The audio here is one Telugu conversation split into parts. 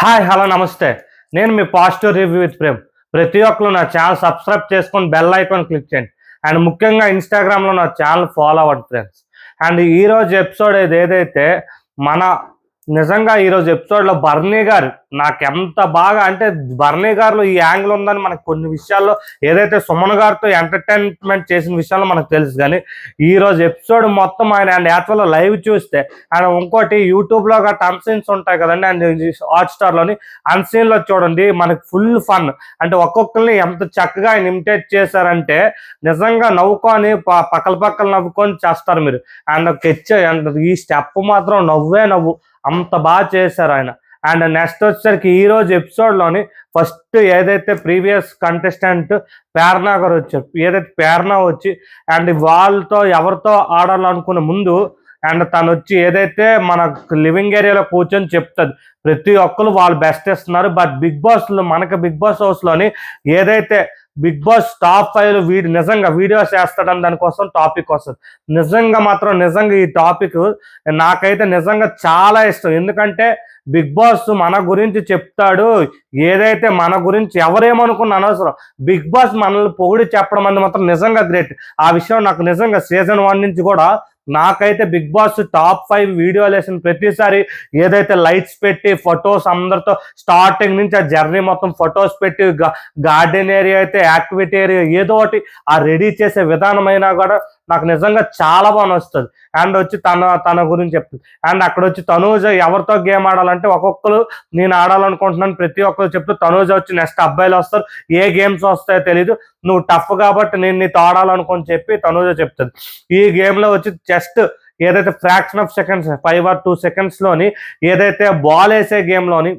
హాయ్ హలో నమస్తే. నేను మీ పాజిటివ్ రివ్యూ విత్ ప్రేమ్. ప్రతి ఒక్కరు నా ఛానల్ సబ్స్క్రైబ్ చేసుకొని బెల్ ఐకాన్ క్లిక్ చేయండి. అండ్ ముఖ్యంగా ఇన్స్టాగ్రామ్లో నా ఛానల్ ఫాలో అవ్వండి ఫ్రెండ్స్. అండ్ ఈరోజు ఎపిసోడ్ ఏదైతే మన నిజంగా ఈరోజు ఎపిసోడ్లో బర్నీ గారు నాకు ఎంత బాగా అంటే బర్నీ గారిలో ఈ యాంగిల్ ఉందని మనకు కొన్ని విషయాల్లో ఏదైతే సుమన్ గారితో ఎంటర్టైన్మెంట్ చేసిన విషయాల్లో మనకు తెలుసు. కానీ ఈరోజు ఎపిసోడ్ మొత్తం ఆయన అండ్ యాక్చువల్గా లైవ్ చూస్తే ఆయన ఇంకోటి యూట్యూబ్లో గట్రా అన్సీన్స్ ఉంటాయి కదండి, అండ్ హాట్స్టార్లోని అన్సీన్లో చూడండి మనకు ఫుల్ ఫన్. అంటే ఒక్కొక్కరిని ఎంత చక్కగా ఆయన ఇమిటేట్ చేశారంటే నిజంగా నవ్వుకొని పక్కల నవ్వుకొని చేస్తారు మీరు. అండ్ ఈ స్టెప్ మాత్రం నవ్వే నవ్వు, అంత బాగా చేశారు ఆయన. అండ్ నెక్స్ట్ వచ్చేసరికి ఈరోజు ఎపిసోడ్లోని ఫస్ట్ ఏదైతే ప్రీవియస్ కంటెస్టెంట్ ప్రేరణ గారు వచ్చారు, ఏదైతే ప్రేరణ వచ్చి అండ్ వాళ్ళతో ఎవరితో ఆడాలనుకునే ముందు అండ్ తను వచ్చి ఏదైతే మన లివింగ్ ఏరియాలో కూర్చొని చెప్తుంది ప్రతి ఒక్కరు వాళ్ళు బెస్ట్ ఇస్తున్నారు. బట్ బిగ్ బాస్ హౌస్లోని ఏదైతే బిగ్ బాస్ టాప్ 5 నిజంగా వీడియోస్ వేస్తాడని దానికోసం టాపిక్ వస్తుంది. నిజంగా ఈ టాపిక్ నాకైతే నిజంగా చాలా ఇష్టం. ఎందుకంటే బిగ్ బాస్ మన గురించి చెప్తాడు, ఏదైతే మన గురించి ఎవరేమనుకున్న అనవసరం, బిగ్ బాస్ మనల్ని పొగిడి చెప్పడం అనేది మాత్రం నిజంగా గ్రేట్. ఆ విషయం నాకు నిజంగా సీజన్ 1 నుంచి కూడా నాకైతే బిగ్ బాస్ టాప్ 5 వీడియోలు వేసిన ప్రతిసారి ఏదైతే లైట్స్ పెట్టి ఫొటోస్ అందరితో స్టార్టింగ్ నుంచి ఆ జర్నీ మొత్తం ఫొటోస్ పెట్టి గార్డెన్ ఏరియా అయితే యాక్టివిటీ ఏరియా ఏదో ఒకటి ఆ రెడీ చేసే విధానమైనా కూడా నాకు నిజంగా చాలా బాగా నచ్చుతుంది. అండ్ వచ్చి తన గురించి చెప్తుంది. అండ్ అక్కడ వచ్చి తనూజ ఎవరితో గేమ్ ఆడాలంటే ఒక్కొక్కరు నేను ఆడాలనుకుంటున్నాను ప్రతి ఒక్కరు చెప్తూ తనూజ వచ్చి నెక్స్ట్ అబ్బాయిలు వస్తారు, ఏ గేమ్స్ వస్తాయో తెలీదు, నువ్వు టఫ్ కాబట్టి నేను నీతో ఆడాలనుకొని చెప్పి తనూజ చెప్తుంది. ఈ గేమ్లో వచ్చి జస్ట్ ఏదైతే fraction of seconds 5 or 2 seconds ఏదైతే బాల్ వేసే గేమ్లోని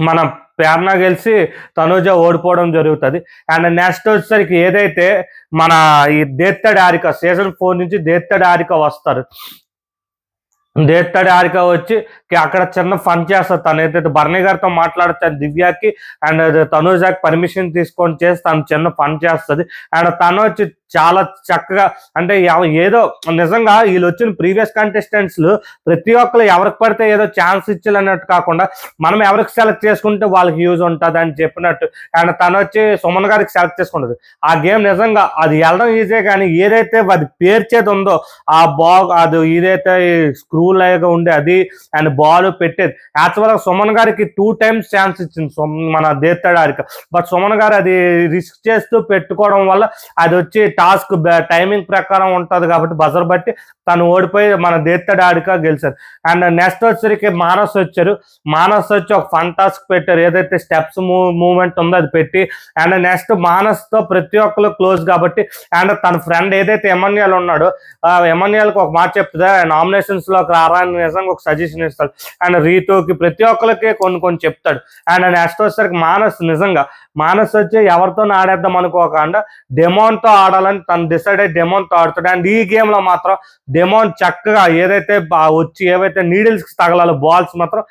మన ప్రేరణ గెలిచి తనూజ ఓడిపోవడం జరుగుతుంది. అండ్ నెక్స్ట్ వచ్చేసరికి ఏదైతే మన ఈ దేత్తడి హారిక సీజన్ 4 నుంచి దేత్తడి హారిక వస్తారు. దేత్తడి హారిక వచ్చి అక్కడ చిన్న ఫన్ చేస్తారు. తను ఏదైతే బర్నీ గారితో మాట్లాడుతాను దివ్యాకి అండ్ తనూజాకి పర్మిషన్ తీసుకొని చేసి తను చిన్న ఫన్ చేస్తుంది. అండ్ తను వచ్చి చాలా చక్కగా అంటే ఏదో నిజంగా వీళ్ళు వచ్చిన ప్రీవియస్ కంటెస్టెంట్స్ ప్రతి ఒక్కరు ఎవరికి పడితే ఏదో ఛాన్స్ ఇచ్చాలన్నట్టు కాకుండా మనం ఎవరికి సెలెక్ట్ చేసుకుంటే వాళ్ళకి యూజ్ ఉంటుంది అని చెప్పినట్టు. అండ్ తను వచ్చి సుమన్ గారికి సెలెక్ట్ చేసుకుంటుంది. ఆ గేమ్ నిజంగా అది వెళ్ళడం ఈజీ, కానీ ఏదైతే అది పేర్చేది ఉందో ఆ అది ఏదైతే స్క్రూ లాగా ఉండే అది అండ్ బాల్ పెట్టేది యాక్చువల్గా సుమన్ గారికి 2 times ఛాన్స్ ఇచ్చింది మన దేత్తడి హారిక. బట్ సుమన్ గారు అది రిస్క్ చేస్తూ పెట్టుకోవడం వల్ల అది వచ్చి టాస్క్ టైమింగ్ ప్రకారం ఉంటుంది కాబట్టి బజర్ బట్టి తను ఓడిపోయి మన దేత్తడి హారిక గెలిచారు. అండ్ నెక్స్ట్ వచ్చరికి మానస్ వచ్చి ఒక ఫన్ టాస్క్ పెట్టారు, ఏదైతే స్టెప్స్ మూవ్మెంట్ ఉందో అది పెట్టి. అండ్ నెక్స్ట్ మానస్తో ప్రతి ఒక్కరు క్లోజ్ కాబట్టి అండ్ తన ఫ్రెండ్ ఏదైతే ఎమాన్యుయల్ ఉన్నాడో ఆ ఎమాన్యుయల్కి ఒక మాట చెప్తుందా నామినేషన్స్లోకి రారా అని నిజంగా ఒక సజెషన్ ఇస్తాడు. అండ్ రీతోకి ప్రతి ఒక్కరికి కొన్ని చెప్తాడు. అండ్ నెక్స్ట్ వచ్చేసరికి మానస్ వచ్చి ఎవరితో ఆడేద్దాం అనుకోకుండా డెమోన్తో ఆడాలని తను డిసైడ్ అయ్యి డెమోన్తో ఆడుతాడు. అండ్ ఈ గేమ్లో మాత్రం డెమోన్ చక్కగా ఏదైతే వచ్చి ఏవైతే నీడిల్స్కి తగలాలో బాల్స్ మాత్రం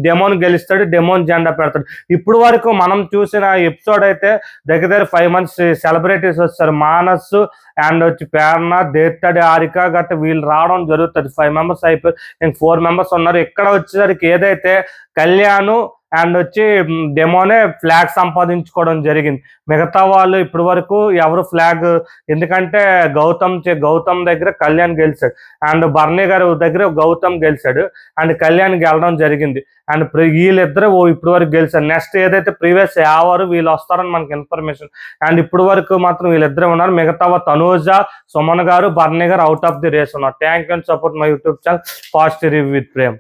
డెమోన్ గెలుస్తాడు, డెమోన్ జెండా పెడతాడు. ఇప్పుడు వరకు మనం చూసిన ఎపిసోడ్ అయితే దగ్గర 5 months సెలబ్రిటీస్ వచ్చారు. మానస్ అండ్ వచ్చి ప్రేరణ దేత్తడి హారిక గట్ట వీళ్ళు రావడం జరుగుతుంది. 5 members అయిపోయి ఇంక 4 members ఉన్నారు. ఇక్కడ వచ్చేసరికి ఏదైతే కళ్యాణ్ అండ్ వచ్చి డెమోనే ఫ్లాగ్ సంపాదించుకోవడం జరిగింది. మిగతా వాళ్ళు ఇప్పటి వరకు ఎవరు ఫ్లాగ్, ఎందుకంటే గౌతమ్ దగ్గర కళ్యాణ్ గెలిచాడు అండ్ బర్నీ గారి దగ్గర గౌతమ్ గెలిచాడు అండ్ కళ్యాణ్ గెలడం జరిగింది. అండ్ వీళ్ళిద్దరు ఇప్పటి వరకు గెలిచారు. నెక్స్ట్ ఏదైతే ప్రీవియస్ ఎవరు వీళ్ళు వస్తారని మనకి ఇన్ఫర్మేషన్. అండ్ ఇప్పటి వరకు మాత్రం వీళ్ళిద్దరే ఉన్నారు. మిగతా తనూజ, సుమన్ గారు, బర్నీ గారు అవుట్ ఆఫ్ ది రేస్ ఉన్నారు. Thank you and support my YouTube channel positive review with Prem.